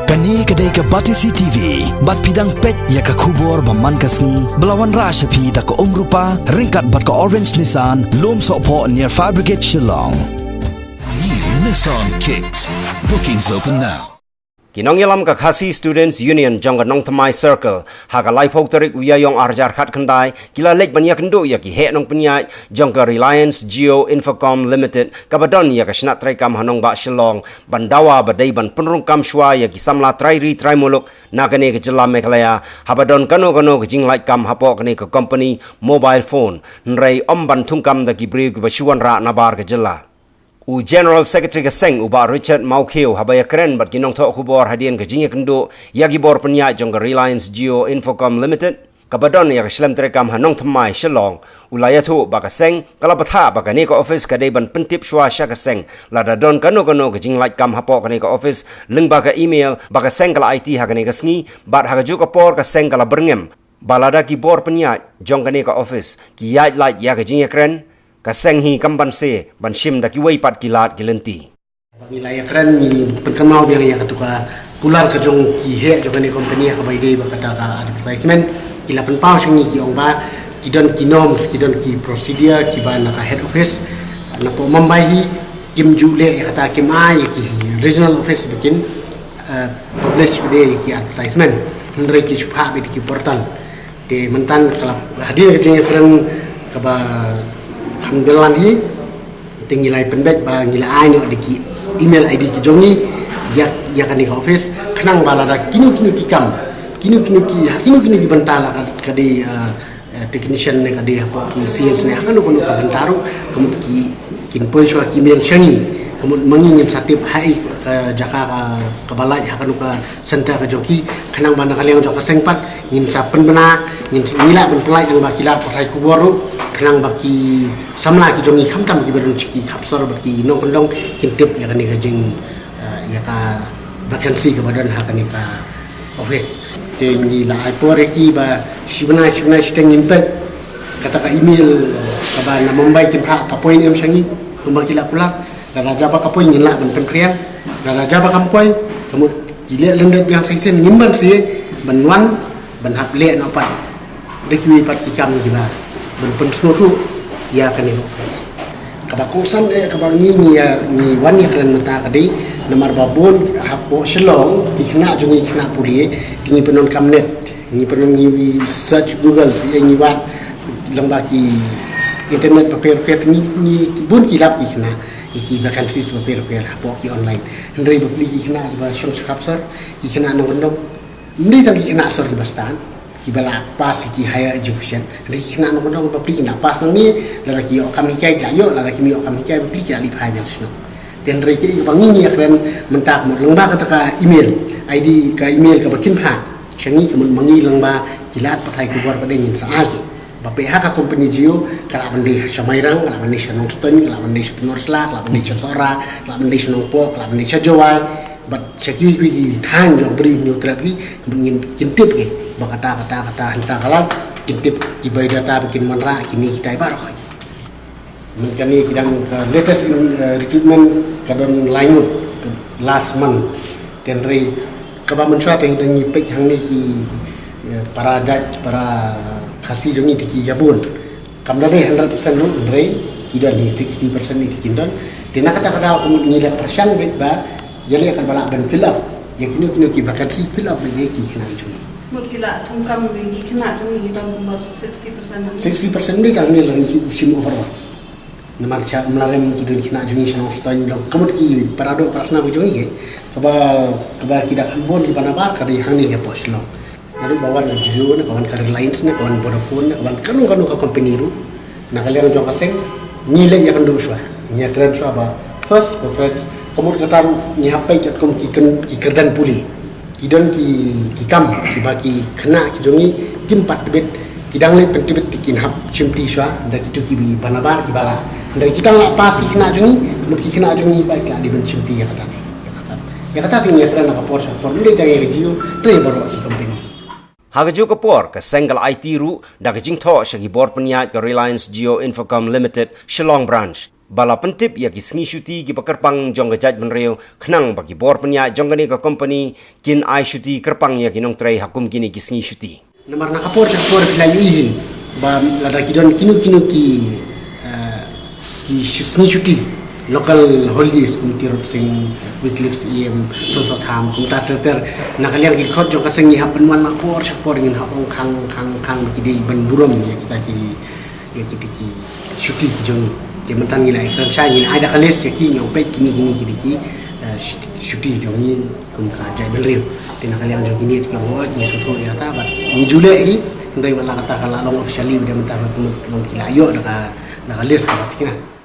Kani kedai ke Batisi TV, bat pidang pet ya ke kubur baman kasni, belawan rasa pi da ke rupa, ringkat bat ke Orange Nissan, lom sokpo near Fire Brigade Shillong. New Nissan Kicks. Bookings open now. Kinong yalam ka Khasi Students Union jong nong Thamai Circle ha ka lai phok tarik uya yong arjar khat khandai kila lek banya kendo ya ki he nong pnya jong ka Reliance Geo Infocom Limited ka badon ya ka snat trai kam hanong ba Shillong bandawa badai ban penrung kam shwa ya ki samla trai ri trai muluk na kane ke jela Meghalaya ha badon kano ke jing like kam hapo kane ka company mobile phone nrai om ban thung kam da ki bre ki bashuan ra na bar ke jela U General Secretary ke Seng uba Richard Maukhiu habaya keren bat kinong thok khubor hadian ke jingya kendo yagi bor penya jong ke Reliance Geo Infocom Limited kabadon ya ke Shlam Terekam Hanong Thamai Shillong ulaya thu ba ke Seng kalapatha ba ke ne ka office ka dei ban pentip shwa sha ke Seng la da don kano ke jing like kam hapo ke ne ka office ling ba ke email ba ke Seng kala IT ha ke ne ka sngi bat ha ke ju ka por ke Seng kala berngem balada ki bor penya jong ke ne ka office ki yai like ya ke jingya keren kaseng hi kamban se ban shim da ki wei pat kilat gilenti Nilai keren ni penkenal yang ketuka pular ke jong ki he jong ni company ka bai dei ba kata ka advertisement kila penpau sing ni ki ong ba ki don ki norms ki don ki procedure ki ba na ka head office na po Mumbai hi kim jule kata kim ai ki regional office bikin publish be ki advertisement ndre ki supha be ki portal de mentan kala hadir ke keren ka ba Alhamdulillah ni tinggalai pendek ba ngila ai no deki email ID ki jongi ya kan di office kenang balada kinu ki kam kinu ki bentala ka di technician ne ka di apa ki sales ne akan ko ka bentaru kemudian ki kin poiswa ki mail shangi kemudian mangingin satip hai ke Jakarta ke balai akan ka senta ka joki kenang bana kaliang joka sengpat ngin sapen bena ngin nila ben pelai yang bakilat pakai kubor kenang baki samla ki jongi khamtam ki berun ki khapsor baki no kondong kintip ya kan ka jing ya ka vacancy ke badan ha kan ka office te ni la ipore ki ba sibna steng impet kata ka email ka ba na Mumbai kin ha ka point em shangi kumbaki la pula raja ba ka point ngin la ben penkriang raja ba kampoi kamu gile lendet yang sen ngimban si benwan ben hap le no pat dekwi pat ikam giba ben pensno tu ya kan ni kaba kosan ka ba ni wan ya kan mata ka dei nomor babon hapo Shillong ki kena jungi kena puli ni penon kamnet ni penon ni search Google si ni wa lembaki internet paper ni bun kilap ki kena ki vacancy paper hapo ki online ndrei beli ki kena ba shong khapsar ki kena no ndom ni tak ki kena sor ki bastan ki bala pas ki higher education ndrei ki kena no ndom ba beli na pas ni la ki okam hikai la yo la ki mi okam hikai beli ki ali phai sno ten rei ki bangi ni kren mentak mo lengba kata ka email ID ka email ka bakin pha changi ka mangi lengba kilat pathai ku bor padeng sa ai PH ka company Geo kala bende Samairang kala bende Shanong Stone kala bende Norsla kala bende Sora kala bende Shanong Po kala bende Jawai but cheki wi than jo bri new therapy kemudian kintip ke bakata hanta kala kintip ki bay data bikin manra kini kita ibar khoi mungkin ni kidang latest recruitment kadon lainut last month tenri kaba mencuat yang dengi pek hang ni ki para Khasi jongi tiki jabun kamda deh 100% lu rei kidan ni 60% ni tikindon dina kata kemudian nilai persen bet ba jale akan balak ben fill up yang kini ki vacancy fill up ni ki kena jongi mut kila thungkam ni kena jongi dan nomor 60% ni kan ni lang sim over namar cha melarem kidon kena jongi sana stone long kemudian ki parado prasna bu jongi kaba kidak bon di panabar kari hang ni ya pos long lalu bawa na Geo na kawan Reliance na kawan Vodafone na kawan kanu ka company ru na kalian jong kaseng nilai ya kan do swa nya keren swa ba first preference kemudian kata ni hapai kat kom ki kerdan puli kidon ki kam ki baki kena ki jongi kimpat debit kidang le pentibet tikin hap chimti swa da kitu ki banabar ki bala ndai kita la pas ki kena jongi kemudian ki kena jongi baik la di ben chimti ya kata ni ya keren na ka porsa for ni jange Geo re baro ki company Hagaju kapor ka Sengal IT ru da ka jing tho shagi bor panyat ka Reliance Geo Infocom Limited Shillong branch bala pentip ya ki sngi syuti ki pakerpang jong gajat benreu khnang bagi bor penya jong gani ka company kin ai syuti kerpang ya ki nong trai hakum kini ki sngi syuti Namar nakapor pilai ihi ba lada kidon kinu ki sngi syuti local holidays kumti rot sing weeklips so tham kumta ter nakaliang ki khot jong ka sengi hap benwan nakapor ngin hapong khang ki dei ban burom ya kita ki syuti ki jong dia mentan gila iklan saya gila ada kalis ya ki nyopet kini syuti jong ni kum ka jai belriu tin kalian jong ini ke buat ni suatu ya ta bat ni jule i ndai wala kata kala long officially dia mentan kum long kila yo da kalis ka batikna